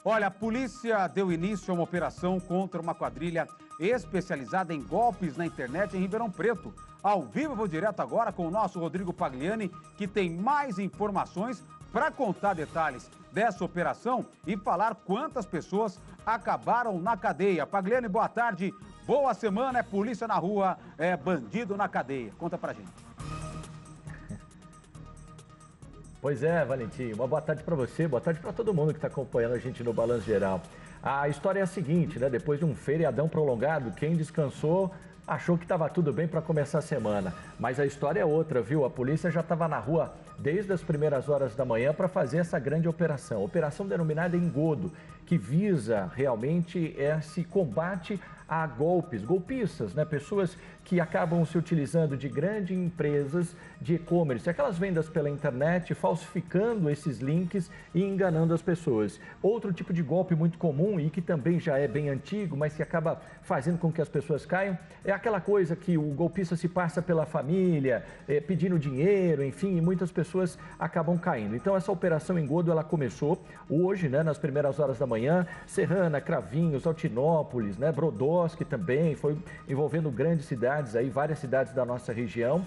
Olha, a polícia deu início a uma operação contra uma quadrilha especializada em golpes na internet em Ribeirão Preto. Ao vivo, eu vou direto agora com o nosso Rodrigo Pagliani, que tem mais informações para contar detalhes dessa operação e falar quantas pessoas acabaram na cadeia. Pagliani, boa tarde, boa semana, é polícia na rua, é bandido na cadeia. Conta pra gente. Pois é, Valentim, uma boa tarde para você, boa tarde para todo mundo que está acompanhando a gente no Balanço Geral. A história é a seguinte, né? Depois de um feriadão prolongado, quem descansou achou que estava tudo bem para começar a semana. Mas a história é outra, viu? A polícia já estava na rua desde as primeiras horas da manhã para fazer essa grande operação. Operação denominada Engodo, que visa realmente esse combate a golpes, golpistas, né? Pessoas que acabam se utilizando de grandes empresas de e-commerce, aquelas vendas pela internet, falsificando esses links e enganando as pessoas. Outro tipo de golpe muito comum e que também já é bem antigo, mas que acaba fazendo com que as pessoas caiam, é aquela coisa que o golpista se passa pela família, pedindo dinheiro, enfim, e muitas pessoas acabam caindo. Então essa operação Engodo, ela começou hoje, né, nas primeiras horas da manhã, Serrana, Cravinhos, Altinópolis, né, Brodowski também, foi envolvendo grandes cidades aí, várias cidades da nossa região.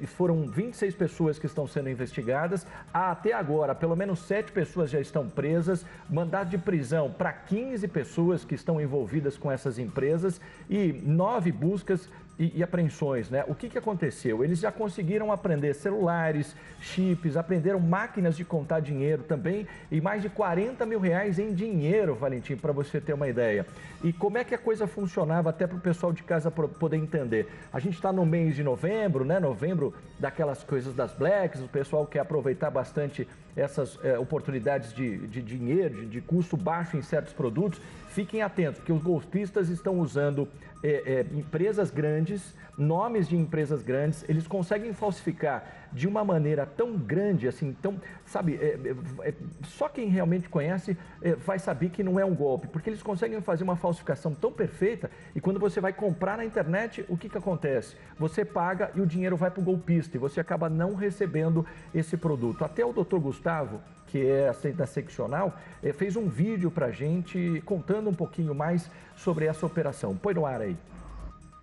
Foram 26 pessoas que estão sendo investigadas. Até agora, pelo menos 7 pessoas já estão presas. Mandado de prisão para 15 pessoas que estão envolvidas com essas empresas e 9 buscas e apreensões, né? O que aconteceu? Eles já conseguiram apreender celulares, chips, aprenderam máquinas de contar dinheiro também e mais de 40 mil reais em dinheiro, Valentim, para você ter uma ideia. E como é que a coisa funcionava até para o pessoal de casa poder entender? A gente está no mês de novembro, né? Novembro daquelas coisas das Blacks, o pessoal quer aproveitar bastante essas oportunidades de dinheiro, de custo baixo em certos produtos. Fiquem atentos, porque os golpistas estão usando empresas grandes, nomes de empresas grandes, eles conseguem falsificar de uma maneira tão grande, assim, tão, sabe, só quem realmente conhece vai saber que não é um golpe, porque eles conseguem fazer uma falsificação tão perfeita e quando você vai comprar na internet, o que acontece? Você paga e o dinheiro vai para o golpista e você acaba não recebendo esse produto. Até o Dr. Gustavo, que é da Seccional, fez um vídeo para a gente contando um pouquinho mais sobre essa operação. Põe no ar aí.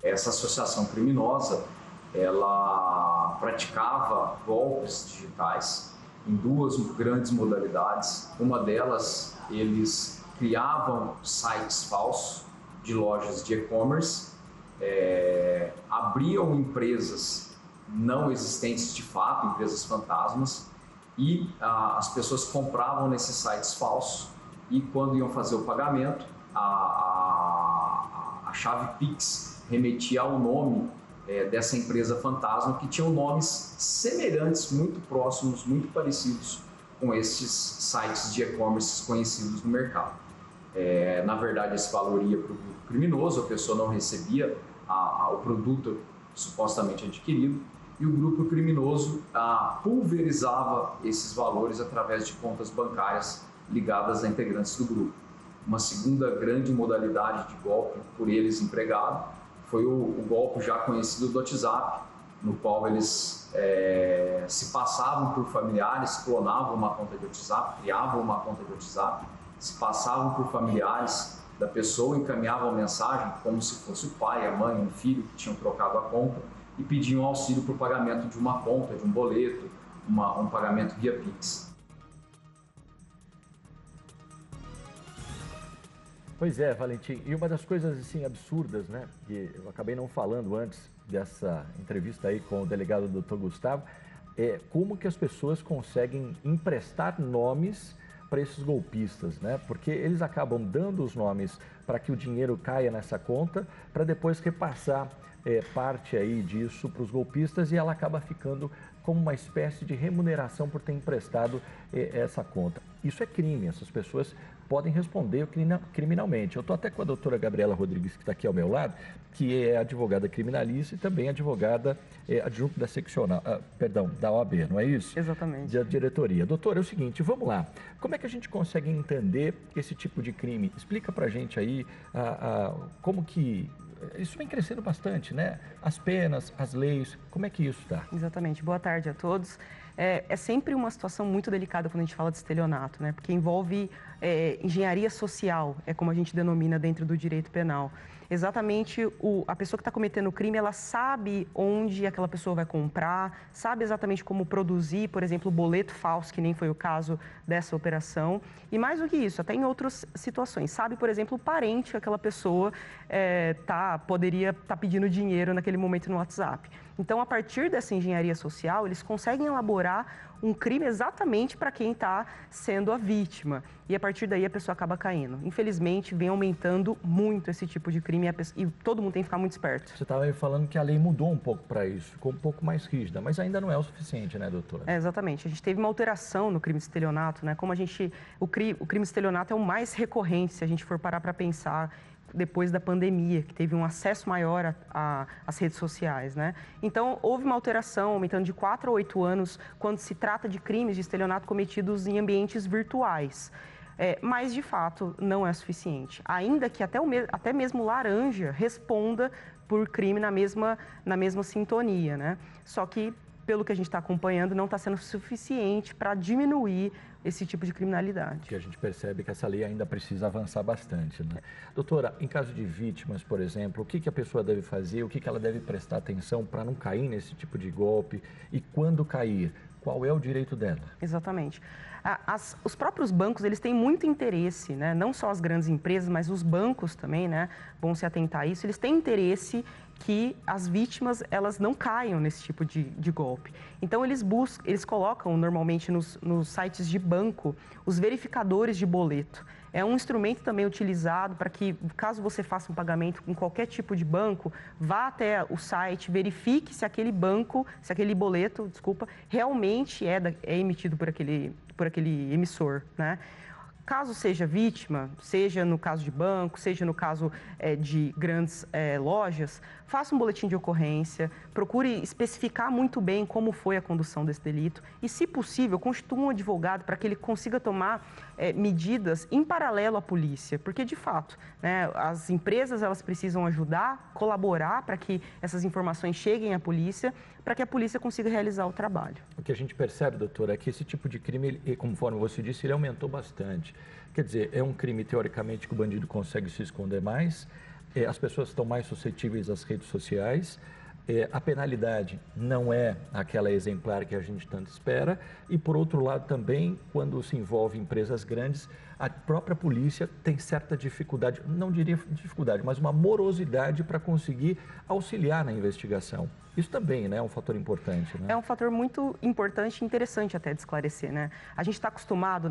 Essa associação criminosa, ela praticava golpes digitais em duas grandes modalidades. Uma delas, eles criavam sites falsos de lojas de e-commerce, abriam empresas não existentes de fato, empresas fantasmas, e as pessoas compravam nesses sites falsos e quando iam fazer o pagamento, a chave Pix remetia ao nome dessa empresa fantasma que tinham nomes semelhantes, muito próximos, muito parecidos com esses sites de e-commerce conhecidos no mercado. Na verdade, esse valor ia para o grupo criminoso, a pessoa não recebia o produto supostamente adquirido e o grupo criminoso pulverizava esses valores através de contas bancárias ligadas a integrantes do grupo. Uma segunda grande modalidade de golpe por eles empregado foi o golpe já conhecido do WhatsApp, no qual eles se passavam por familiares, clonavam uma conta de WhatsApp, criavam uma conta de WhatsApp, se passavam por familiares da pessoa, encaminhavam a mensagem como se fosse o pai, a mãe, um filho que tinham trocado a conta e pediam auxílio para o pagamento de uma conta, de um boleto, um pagamento via Pix. Pois é, Valentim, e uma das coisas assim absurdas, né, que eu acabei não falando antes dessa entrevista aí com o delegado Dr. Gustavo, é como que as pessoas conseguem emprestar nomes para esses golpistas, né? Porque eles acabam dando os nomes para que o dinheiro caia nessa conta, para depois repassar parte aí disso para os golpistas e ela acaba ficando como uma espécie de remuneração por ter emprestado essa conta. Isso é crime, essas pessoas podem responder criminalmente. Eu estou até com a doutora Gabriela Rodrigues, que está aqui ao meu lado, que é advogada criminalista e também advogada adjunto da seccional, da OAB, não é isso? Exatamente. Da diretoria. Doutora, é o seguinte, vamos lá. Como é que a gente consegue entender esse tipo de crime? Explica pra gente aí como que isso vem crescendo bastante, né? As penas, as leis, como é que isso está? Exatamente. Boa tarde a todos. É sempre uma situação muito delicada quando a gente fala de estelionato, né? Porque envolve engenharia social, é como a gente denomina dentro do direito penal. Exatamente, a pessoa que está cometendo o crime, ela sabe onde aquela pessoa vai comprar, sabe exatamente como produzir, por exemplo, o boleto falso, que nem foi o caso dessa operação. E mais do que isso, até em outras situações, sabe, por exemplo, o parente que aquela pessoa poderia estar pedindo dinheiro naquele momento no WhatsApp. Então, a partir dessa engenharia social, eles conseguem elaborar um crime exatamente para quem está sendo a vítima. E a partir daí a pessoa acaba caindo. Infelizmente, vem aumentando muito esse tipo de crime e todo mundo tem que ficar muito esperto. Você estava aí falando que a lei mudou um pouco para isso, ficou um pouco mais rígida, mas ainda não é o suficiente, né, doutora? Exatamente. A gente teve uma alteração no crime de estelionato, né? Como o crime de estelionato é o mais recorrente, se a gente for parar para pensar, depois da pandemia, que teve um acesso maior às redes sociais, né? Então, houve uma alteração, aumentando de 4 a 8 anos, quando se trata de crimes de estelionato cometidos em ambientes virtuais. Mas, de fato, não é suficiente. Ainda que até mesmo laranja responda por crime na mesma sintonia, né? Só que, pelo que a gente está acompanhando, não está sendo suficiente para diminuir esse tipo de criminalidade. Que a gente percebe que essa lei ainda precisa avançar bastante, né? Doutora, em caso de vítimas, por exemplo, o que a pessoa deve fazer, o que ela deve prestar atenção para não cair nesse tipo de golpe e quando cair, qual é o direito dela? Exatamente. Os próprios bancos, eles têm muito interesse, né? Não só as grandes empresas, mas os bancos também, né? Vão se atentar a isso. Eles têm interesse que as vítimas, elas não caiam nesse tipo de golpe. Então, eles colocam normalmente nos sites de banco os verificadores de boleto. É um instrumento também utilizado para que, caso você faça um pagamento com qualquer tipo de banco, vá até o site, verifique se aquele boleto, realmente é emitido por aquele emissor, né? Caso seja vítima, seja no caso de banco, seja no caso de grandes lojas, faça um boletim de ocorrência, procure especificar muito bem como foi a condução desse delito e, se possível, constitua um advogado para que ele consiga tomar medidas em paralelo à polícia, porque, de fato, né, as empresas elas precisam ajudar, colaborar para que essas informações cheguem à polícia, para que a polícia consiga realizar o trabalho. O que a gente percebe, doutora, é que esse tipo de crime, conforme você disse, ele aumentou bastante. Quer dizer, é um crime, teoricamente, que o bandido consegue se esconder mais, as pessoas estão mais suscetíveis às redes sociais, a penalidade não é aquela exemplar que a gente tanto espera e, por outro lado, também, quando se envolve empresas grandes, a própria polícia tem certa dificuldade, não diria dificuldade, mas uma morosidade para conseguir auxiliar na investigação. Isso também, né, é um fator importante, né? É um fator muito importante e interessante até de esclarecer, né? A gente está acostumado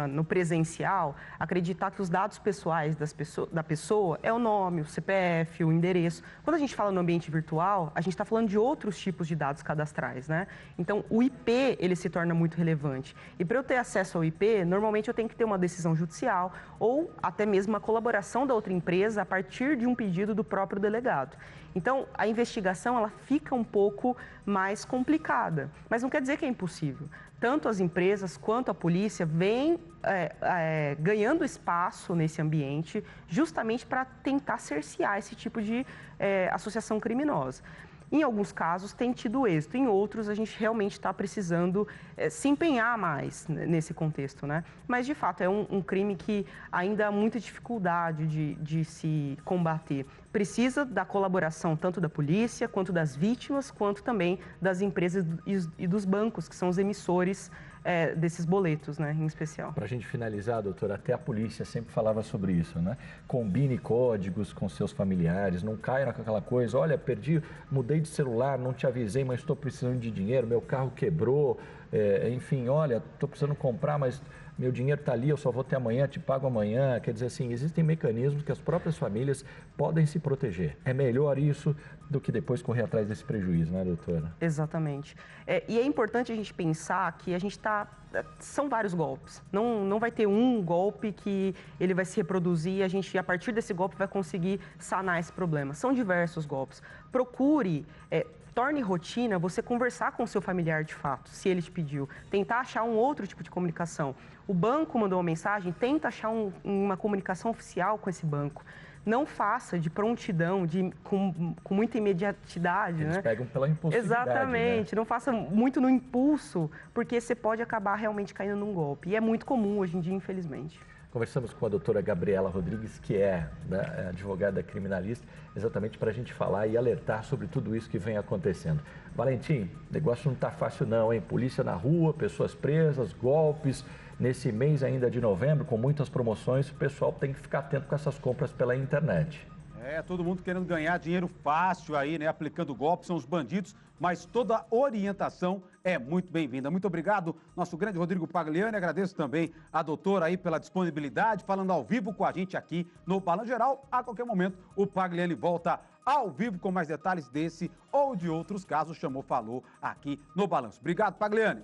no presencial a acreditar que os dados pessoais da pessoa é o nome, o CPF, o endereço. Quando a gente fala no ambiente virtual, a gente está falando de outros tipos de dados cadastrais, né? Então, o IP, ele se torna muito relevante. E para eu ter acesso ao IP, normalmente eu tenho que ter uma decisão judicial ou até mesmo uma colaboração da outra empresa a partir de um pedido do próprio delegado. Então, a investigação ela fica um pouco mais complicada, mas não quer dizer que é impossível. Tanto as empresas quanto a polícia vêm ganhando espaço nesse ambiente justamente para tentar cercear esse tipo de associação criminosa. Em alguns casos tem tido êxito, em outros a gente realmente está precisando se empenhar mais nesse contexto, né? Mas, de fato, é um crime que ainda há muita dificuldade de se combater. Precisa da colaboração tanto da polícia, quanto das vítimas, quanto também das empresas e dos bancos, que são os emissores desses boletos, né, em especial. Para a gente finalizar, doutora, até a polícia sempre falava sobre isso, né? Combine códigos com seus familiares, não caia naquela coisa, olha, mudei de celular, não te avisei, mas estou precisando de dinheiro, meu carro quebrou, enfim, olha, estou precisando comprar, mas meu dinheiro está ali, eu só vou ter amanhã, te pago amanhã. Quer dizer assim, existem mecanismos que as próprias famílias podem se proteger. É melhor isso do que depois correr atrás desse prejuízo, né, doutora? Exatamente. E é importante a gente pensar que a gente são vários golpes. Não vai ter um golpe que ele vai se reproduzir e a gente, a partir desse golpe, vai conseguir sanar esse problema. São diversos golpes. Procure torne rotina você conversar com o seu familiar de fato, se ele te pediu. Tentar achar um outro tipo de comunicação. O banco mandou uma mensagem, tenta achar uma comunicação oficial com esse banco. Não faça de prontidão, com muita imediatidade. Eles né? pegam pela impulsividade. Exatamente. Né? Não faça muito no impulso, porque você pode acabar realmente caindo num golpe. E é muito comum hoje em dia, infelizmente. Conversamos com a doutora Gabriela Rodrigues, que é, né, advogada criminalista, exatamente para a gente falar e alertar sobre tudo isso que vem acontecendo. Valentim, o negócio não está fácil não, hein? Polícia na rua, pessoas presas, golpes. Nesse mês ainda de novembro, com muitas promoções, o pessoal tem que ficar atento com essas compras pela internet. Todo mundo querendo ganhar dinheiro fácil aí, né? Aplicando golpes, são os bandidos, mas toda orientação é muito bem-vinda. Muito obrigado, nosso grande Rodrigo Pagliani. Agradeço também a doutora aí pela disponibilidade, falando ao vivo com a gente aqui no Balanço Geral. A qualquer momento, o Pagliani volta ao vivo com mais detalhes desse ou de outros casos. Chamou, falou aqui no Balanço. Obrigado, Pagliani.